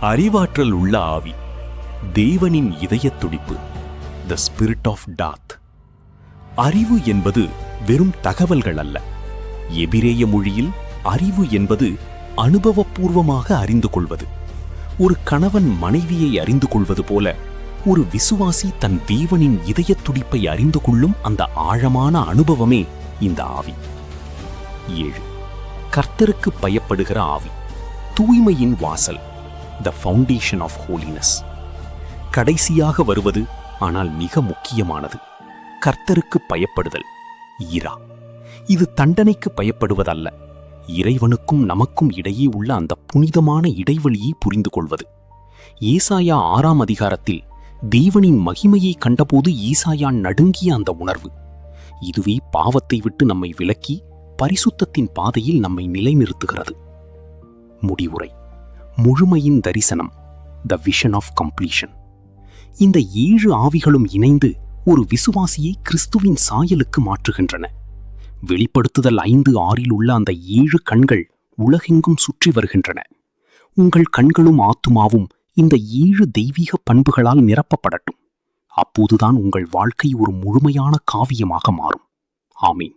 அறிவாற்றல் உள்ள ஆவி, தேவனின் இதயத் துடிப்பு, த ஸ்பிரிட் ஆஃப் டாத். அறிவு என்பது வெறும் தகவல்கள் அல்ல. எபிரேய மொழியில் அறிவு என்பது அனுபவபூர்வமாக அறிந்து கொள்வது. ஒரு கணவன் மனைவியை அறிந்து கொள்வது போல ஒரு விசுவாசி தன் தேவனின் இதயத் துடிப்பை அறிந்து கொள்ளும் அந்த ஆழமான அனுபவமே இந்த ஆவி. 7. கர்த்தருக்கு பயப்படுகிற ஆவி, தூய்மையின் வாசல், த ஃபவுண்டேஷன் ஆஃப் ஹோலினஸ். கடைசியாக வருவது, ஆனால் மிக முக்கியமானது, கர்த்தருக்கு பயப்படுதல், ஈரா. இது தண்டனைக்கு பயப்படுவதல்ல, இறைவனுக்கும் நமக்கும் இடையே உள்ள அந்த புனிதமான இடைவெளியை புரிந்து கொள்வது. ஏசாயா 6ஆம் அதிகாரத்தில் தேவனின் மகிமையை கண்டபோது ஈசாயா நடுங்கிய அந்த உணர்வு, இதுவே பாவத்தை விட்டு நம்மை விலக்கி பரிசுத்தத்தின் பாதையில் நம்மை நிலைநிறுத்துகிறது. முடிவுரை: முழுமையின் தரிசனம், த விஷன் ஆஃப் கம்ப்ளீஷன். இந்த 7 ஆவிகளும் இணைந்து ஒரு விசுவாசியை கிறிஸ்துவின் சாயலுக்கு மாற்றுகின்றன. வெளிப்படுத்துதல் 5:6 உள்ள அந்த 7 கண்கள் உலகெங்கும் சுற்றி வருகின்றன. உங்கள் கண்களும் ஆத்துமாவும் இந்த 7 தெய்வீக பண்புகளால் நிரப்பப்படட்டும். அப்போதுதான் உங்கள் வாழ்க்கை ஒரு முழுமையான காவியமாக மாறும். ஆமீன்.